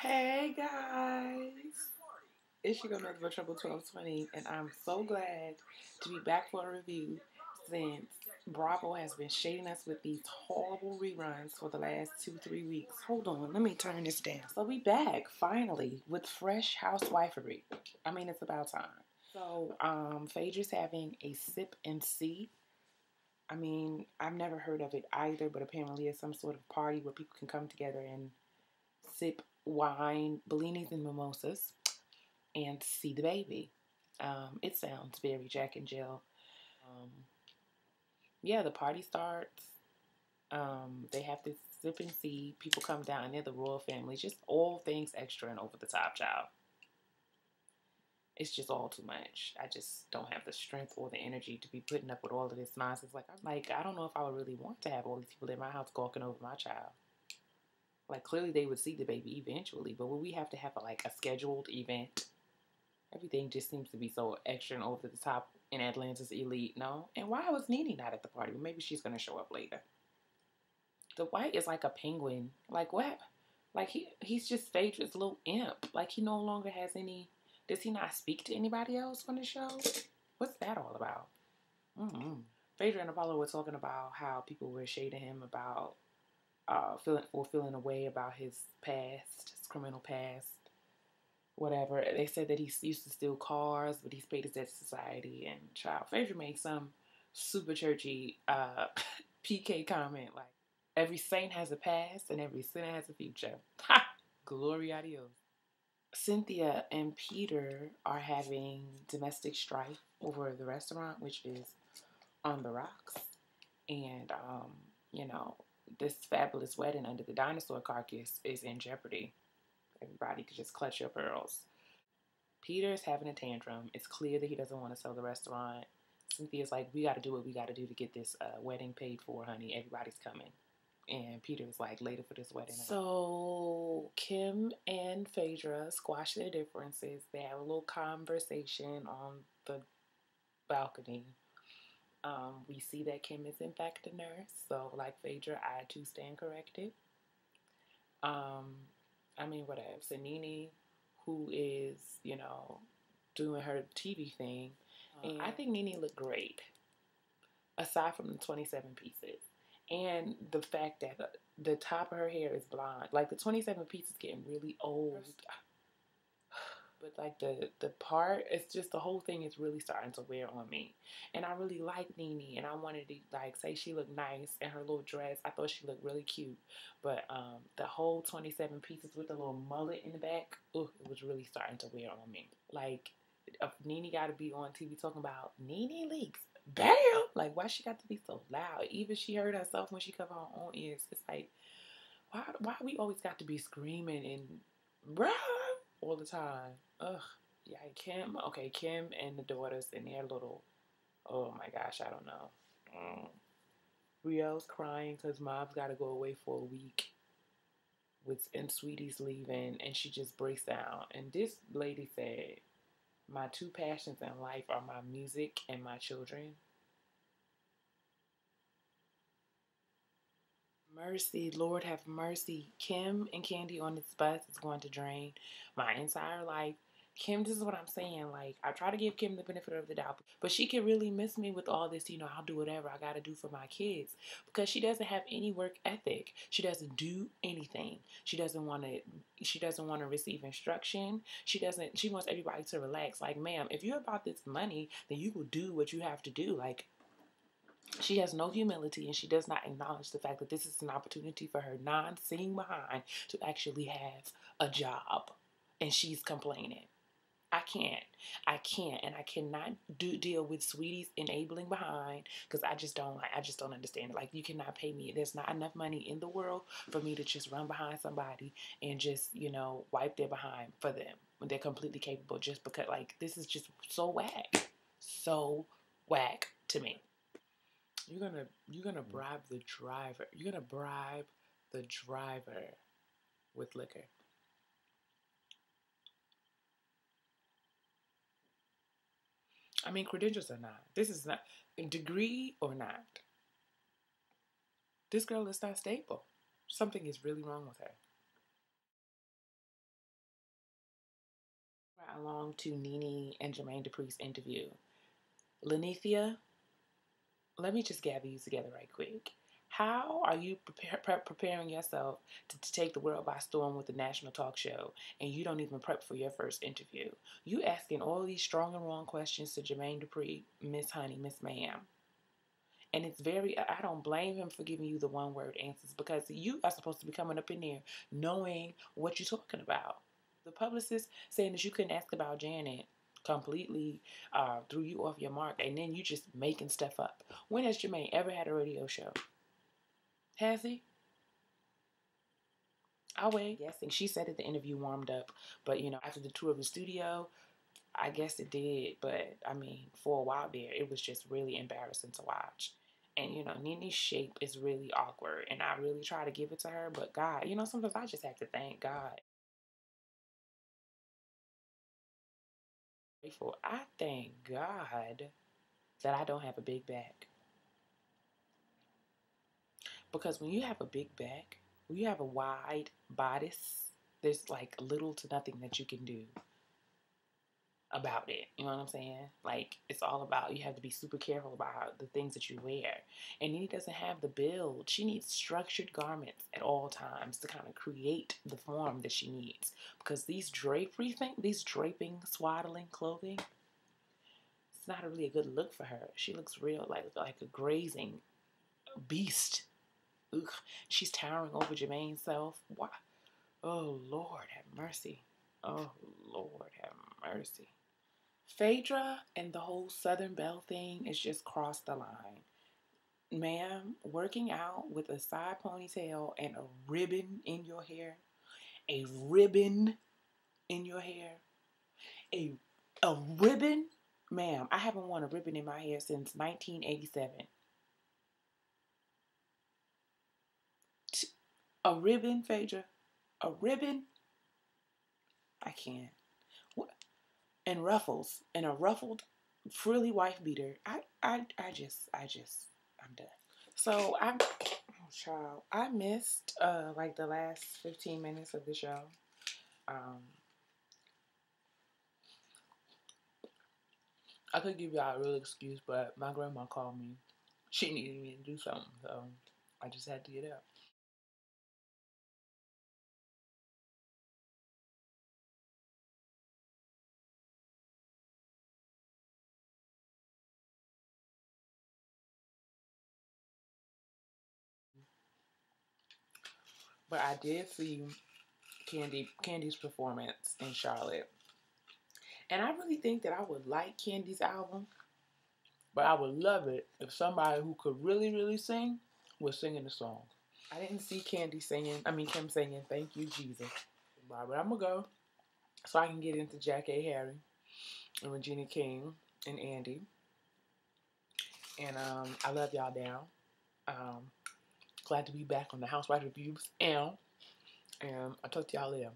Hey guys, it's your girl Nothing But Trouble 1220, and I'm so glad to be back for a review since Bravo has been shading us with these horrible reruns for the last 2-3 weeks. Hold on, let me turn this down. So we back finally with fresh housewifery. I mean, it's about time. So Phaedra's having a sip and see. I mean, I've never heard of it either, but apparently it's some sort of party where people can come together and sip wine, bellinis and mimosas, and see the baby. It sounds very Jack and Jill. Um, yeah, the party starts. They have this sip and see. People come down. They're the royal family. Just all things extra and over the top, child. It's just all too much. I just don't have the strength or the energy to be putting up with all of this nonsense. I don't know if I would really want to have all these people in my house gawking over my child. Like, clearly they would see the baby eventually, but would we have to have a scheduled event? Everything just seems to be so extra and over the top in Atlanta's elite, no? And why was Nene not at the party? Well, maybe she's going to show up later. The white is like a penguin. Like, what? Like, he's just Phaedra's little imp. Like, he no longer has any... Does he not speak to anybody else on the show? What's that all about? Phaedra and Apollo were talking about how people were shading him about feeling a way about his past, his criminal past, whatever. They said that he used to steal cars, but he's paid his debt to society. And child, Phaedra made some super churchy PK comment like, every saint has a past and every sinner has a future. Ha! Gloria a Dios. Cynthia and Peter are having domestic strife over the restaurant, which is on the rocks. And, this fabulous wedding under the dinosaur carcass is in jeopardy. Everybody could just clutch your pearls. Peter's having a tantrum. It's clear that he doesn't want to sell the restaurant. Cynthia's like, we got to do what we got to do to get this wedding paid for, honey. Everybody's coming. And Peter's like, later for this wedding. So Kim and Phaedra squash their differences. They have a little conversation on the balcony. We see that Kim is in fact a nurse. So like Phaedra, I too stand corrected. Whatever. So Nene, who is, doing her TV thing. And I think Nene looked great, aside from the 27 pieces. And the fact that the top of her hair is blonde. Like, the 27 pieces getting really old. But, like, the part, it's just the whole thing is really starting to wear on me. And I really like Nene, and I wanted to, say she looked nice in her little dress. I thought she looked really cute. But the whole 27 pieces with the little mullet in the back, it was really starting to wear on me. Like, Nene got to be on TV talking about Nene Leakes. Bam! Like, why she got to be so loud? Even she heard herself when she covered her own ears. It's like, why we always got to be screaming and bruh all the time? Ugh. Yeah, Kim and the daughters and their little, oh my gosh, I don't know. Riel's crying because mom's got to go away for a week. And Sweetie's leaving, and she just breaks down. And this lady said, my two passions in life are my music and my children. Mercy, Lord have mercy. Kim and Candy on this bus is going to drain my entire life. Kim, this is what I'm saying. Like, I try to give Kim the benefit of the doubt, but she can really miss me with all this, I'll do whatever I gotta do for my kids. Because she doesn't have any work ethic. She doesn't do anything. She doesn't want to receive instruction. She wants everybody to relax. Like, ma'am, if you're about this money, then you will do what you have to do. Like, she has no humility, and she does not acknowledge the fact that this is an opportunity for her non-singing behind to actually have a job, and she's complaining. I can't, and I cannot deal with Sweetie's enabling behind, because I just don't understand it. Like, you cannot pay me. There's not enough money in the world for me to just run behind somebody and just, wipe their behind for them when they're completely capable, just because, like, this is just so whack to me. You're gonna bribe the driver. You're gonna bribe the driver with liquor. I mean, credentials or not. This is not degree or not. This girl is not stable. Something is really wrong with her. along to Nene and Jermaine Dupri's interview. Lenithia, let me just gather you together right quick. How are you preparing yourself to take the world by storm with the national talk show, and you don't even prep for your first interview? You asking all these strong and wrong questions to Jermaine Dupri, Miss Honey, Miss Ma'am. And it's I don't blame him for giving you the one word answers, because you are supposed to be coming up in there knowing what you're talking about. The publicist saying that you couldn't ask about Janet completely threw you off your mark, and then you just making stuff up. When has Jermaine ever had a radio show? Has he? I'll wait. Guessing. She said that the interview warmed up, but after the tour of the studio, I guess it did. But I mean, for a while there, it was just really embarrassing to watch. And Nene's shape is really awkward, and I really try to give it to her, but God, sometimes I just have to thank God. I thank God that I don't have a big back. Because when you have a big back, when you have a wide bodice, there's like little to nothing that you can do about it. You know what I'm saying? Like, it's all about, you have to be super careful about the things that you wear. And Nene doesn't have the build. She needs structured garments at all times to kind of create the form that she needs. Because these draping, swaddling clothing, it's not really a good look for her. She looks real like a grazing beast. Ugh. She's towering over Jermaine's self. Why? Oh, Lord, have mercy. Oh, Lord, have mercy. Phaedra and the whole Southern Belle thing is just crossed the line. Ma'am, working out with a side ponytail and a ribbon in your hair, a ribbon in your hair, a ribbon? Ma'am, I haven't worn a ribbon in my hair since 1987. A ribbon, Phaedra? A ribbon? I can't. What? And ruffles, and a ruffled, frilly wife beater. I'm done. So I missed like the last 15 minutes of the show. I could give y'all a real excuse, but my grandma called me. She needed me to do something, so I just had to get up. But I did see Candy's performance in Charlotte. And I really think that I would like Candy's album, but I would love it if somebody who could really, really sing was singing the song. I didn't see Kim singing Thank You, Jesus. But I'm going to go so I can get into Jack A. Harry and Regina King and Andy. And I love y'all down. Glad to be back on the Housewife Reviews. And I'll talk to y'all later.